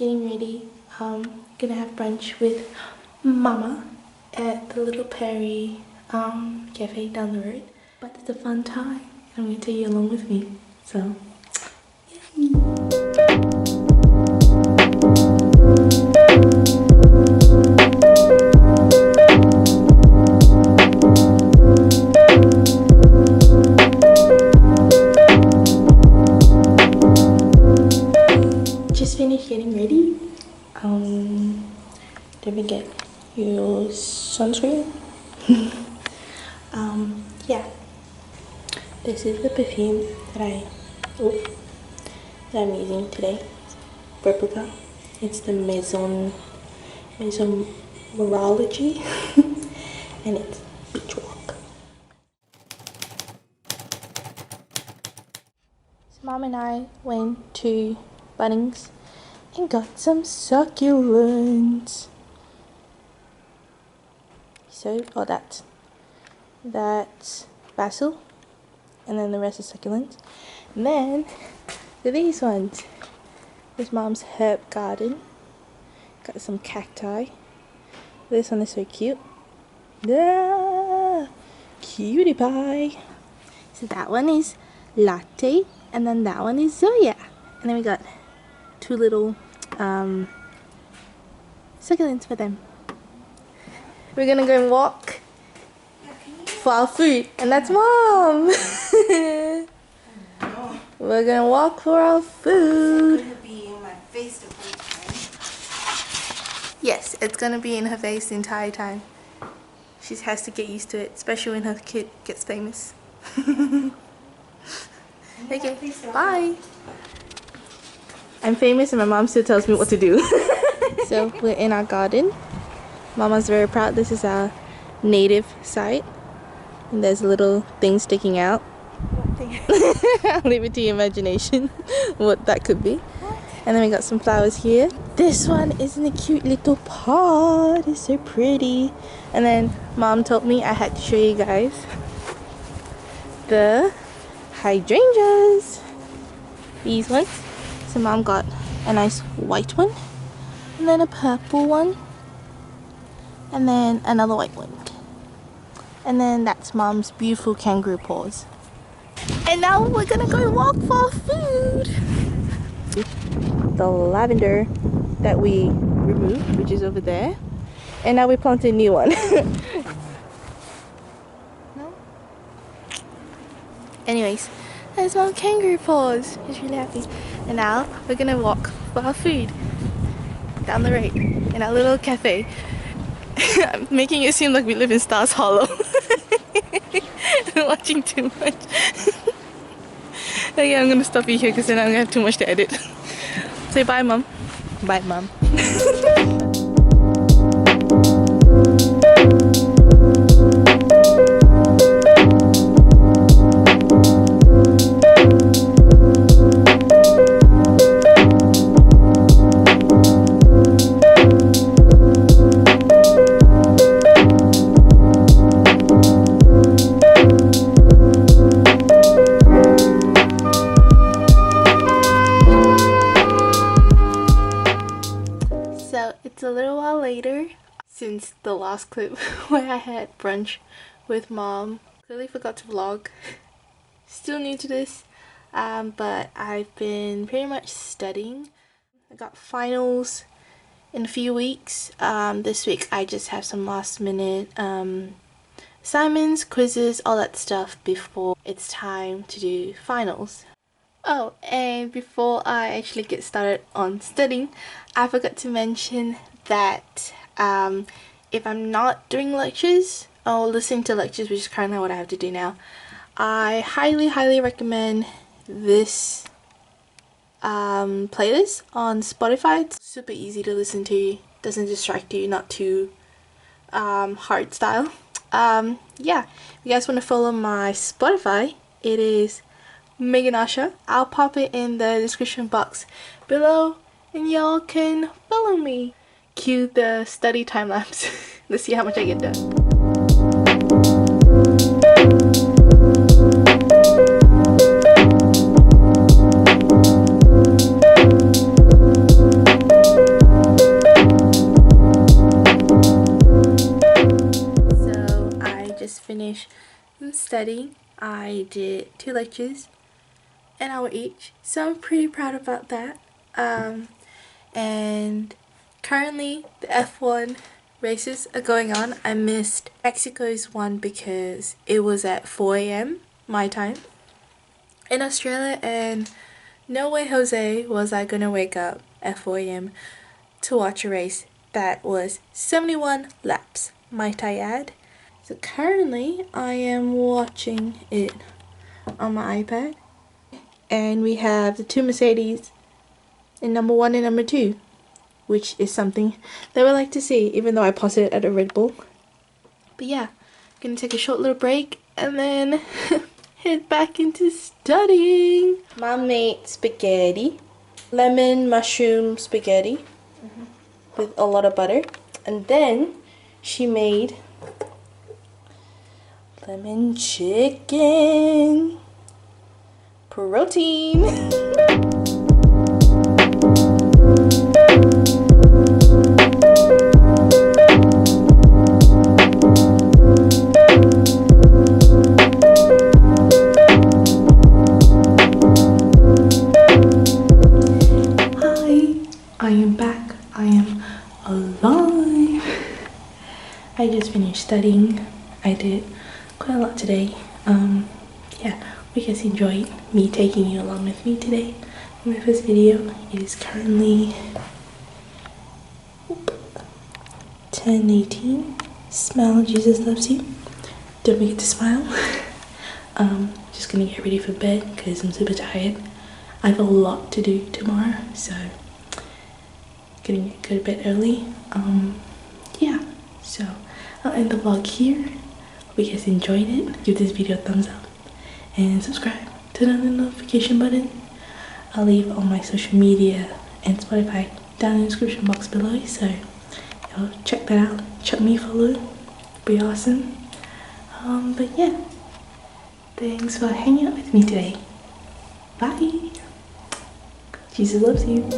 getting ready. Gonna have brunch with Mama at the Little Perry cafe down the road. But it's a fun time. I'm gonna take you along with me. So, yay! Just finished getting ready. Don't forget your sunscreen. Yeah, this is the perfume that I'm using today. Replica. It's the Maison Morology, and it's beach walk. So Mom and I went to Bunnings and got some succulents. So, that's basil, and then the rest is succulents. And then these ones. This Mom's herb garden. Got some cacti. This one is so cute. Ah, cutie pie. So that one is latte, and then that one is Zoya. And then we got two little succulents for them. We're gonna go and walk for our food, and that's Mom. We're gonna walk for our food. It's gonna be in my face the whole time. Yes, it's gonna be in her face the entire time. She has to get used to it, especially when her kid gets famous. Okay, bye. I'm famous and my mom still tells me what to do. So we're in our garden. Mama's very proud. This is our native site. And there's a little thing sticking out. I'll leave it to your imagination what that could be. And then we got some flowers here. This one is in a cute little pot. It's so pretty. And then Mom told me I had to show you guys the hydrangeas. These ones. So Mom got a nice white one, and then a purple one, and then another white one. And then that's Mom's beautiful kangaroo paws. And now we're gonna go walk for our food. The lavender that we removed, which is over there, and now we planted a new one. No? Anyways, there's Mom's kangaroo paws. She's really happy. And now we're gonna walk for our food down the road in our little cafe. I'm making it seem like we live in Stars Hollow. I'm watching too much. Okay, I'm gonna stop you here because then I'm gonna have too much to edit. Say bye, Mom. Bye, Mom. So it's a little while later since the last clip where I had brunch with Mom. Clearly forgot to vlog. Still new to this, but I've been pretty much studying. I got finals in a few weeks. This week I just have some last minute assignments, quizzes, all that stuff before it's time to do finals. Oh, and before I actually get started on studying, I forgot to mention that if I'm not doing lectures or listening to lectures, which is currently what I have to do now, I highly recommend this playlist on Spotify. It's super easy to listen to, doesn't distract you, not too hard style. Yeah, if you guys want to follow my Spotify, it is Aasha. I'll pop it in the description box below and y'all can follow me. Cue the study time lapse. Let's see how much I get done. finished studying. I did 2 lectures, an hour each, so I'm pretty proud about that. And currently the F1 races are going on. I missed Mexico's one because it was at 4 a.m. my time in Australia, and no way Jose was I gonna wake up at 4 a.m. to watch a race that was 71 laps, might I add. So currently I am watching it on my iPad, and we have the 2 Mercedes in number 1 and number 2, which is something that we like to see, even though I paused it at a Red Bull. But yeah, gonna take a short little break and then head back into studying. Mom made spaghetti, lemon mushroom spaghetti with a lot of butter, and then she made lemon chicken protein. I am back. I am alive. I just finished studying. I did quite a lot today. Yeah, we guys enjoyed me taking you along with me today. My first video is currently 10:18. Smile, Jesus loves you. Don't forget to smile. Just gonna get ready for bed because I'm super tired. I have a lot to do tomorrow, so gonna go to bed early. Yeah, so I'll end the vlog here. Hope you guys enjoyed it. Give this video a thumbs up and subscribe. Turn on the notification button. I'll leave all my social media and Spotify down in the description box below, so y'all check that out. Chuck me a follow. Be awesome. But yeah, thanks for hanging out with me today. Bye. Jesus loves you.